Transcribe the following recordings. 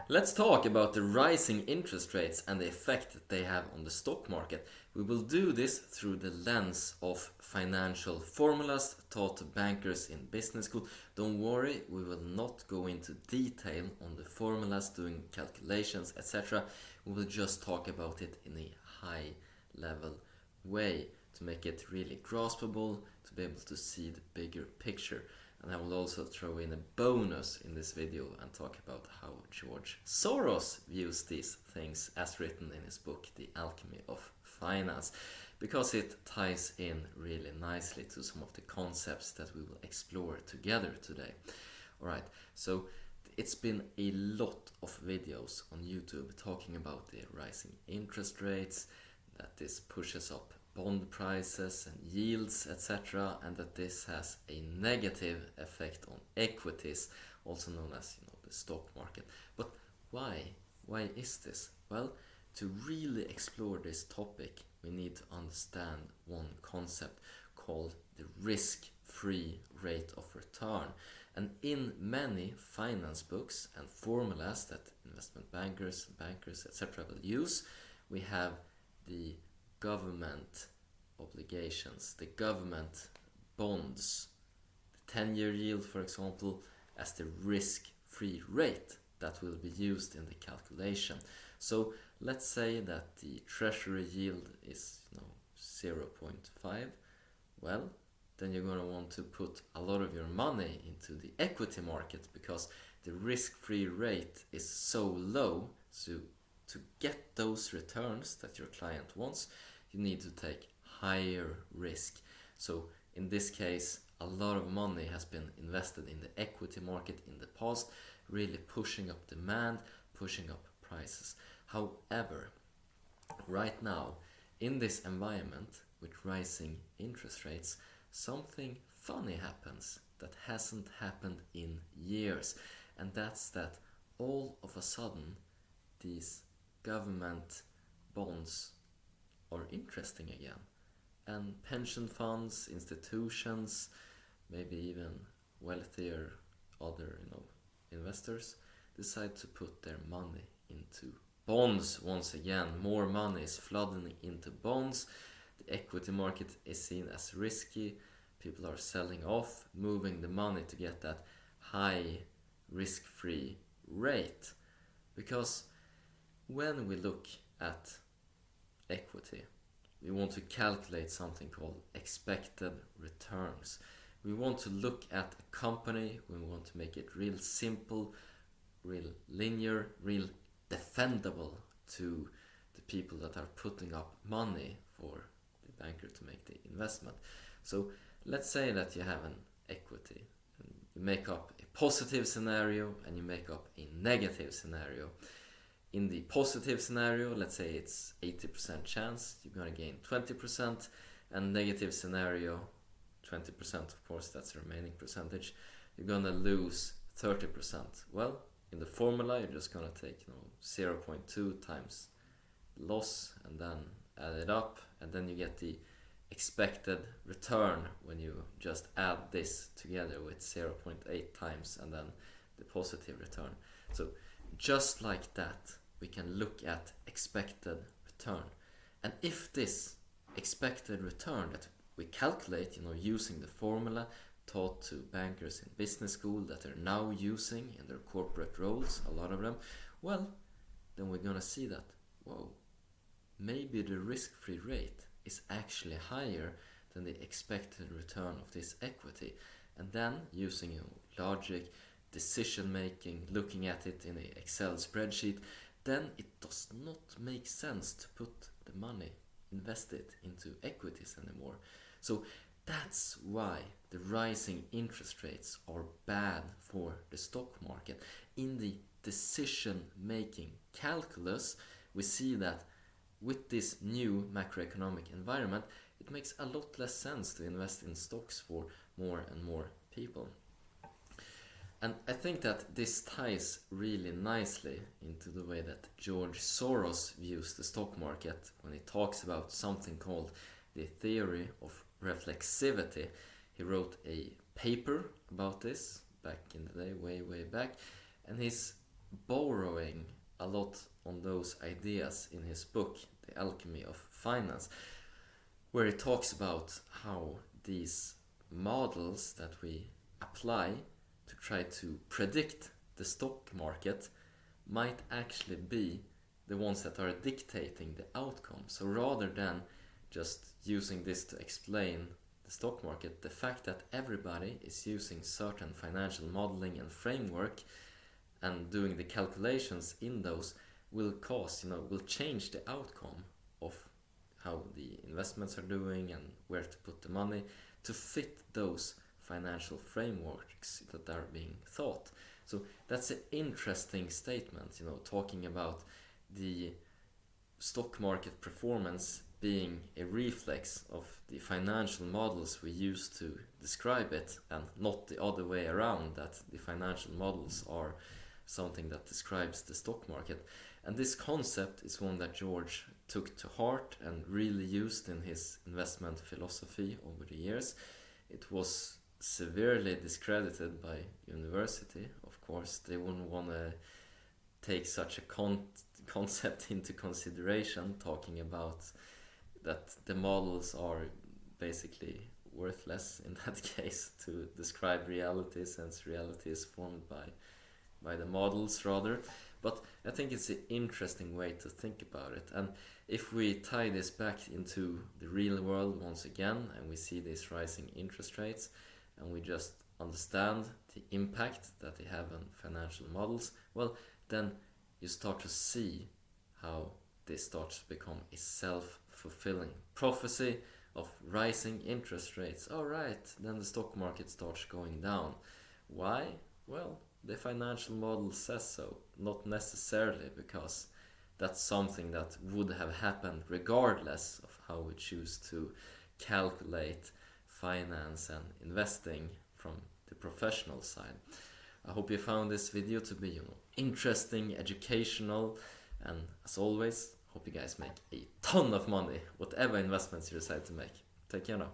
Let's talk about the rising interest rates and the effect that they have on the stock market. We will do this through the lens of financial formulas taught to bankers in business school. Don't worry, we will not go into detail on the formulas, doing calculations, etc. We will just talk about it in a high level way to make it really graspable, to be able to see the bigger picture. And I will also throw in a bonus in this video and talk about how George Soros views these things as written in his book The Alchemy of Finance, because it ties in really nicely to some of the concepts that we will explore together today. Alright, so it's been a lot of videos on YouTube talking about the rising interest rates, that this pushes up bond prices and yields, etc., and that this has a negative effect on equities, also known as the stock market. But why? Why is this? Well, to really explore this topic, we need to understand one concept called the risk-free rate of return. And in many finance books and formulas that investment bankers, etc. will use, we have the government obligations, the government bonds, the 10-year yield, for example, as the risk-free rate that will be used in the calculation. So let's say that the treasury yield is 0.5. Well, then you're going to want to put a lot of your money into the equity market because the risk-free rate is so low. So to get those returns that your client wants, you need to take higher risk. So in this case, a lot of money has been invested in the equity market in the past, really pushing up demand, pushing up prices. However, right now, in this environment with rising interest rates, something funny happens that hasn't happened in years, and that's that all of a sudden these government bonds are interesting again, and pension funds, institutions, maybe even wealthier other investors decide to put their money into bonds once again. More money is flooding into bonds. The equity market is seen as risky. People are selling off, moving the money to get that high risk-free rate. Because when we look at equity, we want to calculate something called expected returns. We want to look at a company, we want to make it real simple, real linear, real defendable to the people that are putting up money for the banker to make the investment. So let's say that you have an equity, and you make up a positive scenario and you make up a negative scenario. In the positive scenario, let's say it's 80% chance you're going to gain 20%, and negative scenario, 20%, of course, that's the remaining percentage, you're going to lose 30%. Well, in the formula, you're just going to take 0.2 times loss and then add it up, and then you get the expected return when you just add this together with 0.8 times and then the positive return. So just like that, we can look at expected return. And if this expected return that we calculate, using the formula taught to bankers in business school that they're now using in their corporate roles, a lot of them, well, then we're going to see that, whoa, maybe the risk-free rate is actually higher than the expected return of this equity. And then using logic, decision making, looking at it in an Excel spreadsheet, then it does not make sense to put the money invested into equities anymore. So that's why the rising interest rates are bad for the stock market. In the decision making calculus, we see that with this new macroeconomic environment, it makes a lot less sense to invest in stocks for more and more people. And I think that this ties really nicely into the way that George Soros views the stock market when he talks about something called the theory of reflexivity. He wrote a paper about this back in the day, way back, and his borrowing a lot on those ideas in his book, The Alchemy of Finance, where he talks about how these models that we apply to try to predict the stock market might actually be the ones that are dictating the outcome. So rather than just using this to explain the stock market, the fact that everybody is using certain financial modeling and framework and doing the calculations in those will will change the outcome of how the investments are doing and where to put the money to fit those financial frameworks that are being thought. So that's an interesting statement, talking about the stock market performance being a reflex of the financial models we use to describe it, and not the other way around, that the financial models are something that describes the stock market. And this concept is one that George took to heart and really used in his investment philosophy over the years. It was severely discredited by university, of course. They wouldn't want to take such a concept into consideration, talking about that the models are basically worthless in that case to describe reality, since reality is formed by the models rather. But I think it's an interesting way to think about it. And if we tie this back into the real world once again, and we see these rising interest rates, and we just understand the impact that they have on financial models, well, then you start to see how this starts to become a self-fulfilling prophecy of rising interest rates. Alright, then the stock market starts going down. Why? Well, the financial model says so, not necessarily because that's something that would have happened regardless of how we choose to calculate finance and investing from the professional side. I hope you found this video to be interesting, educational, and as always, hope you guys make a ton of money, whatever investments you decide to make. Take care now.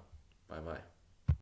Bye bye.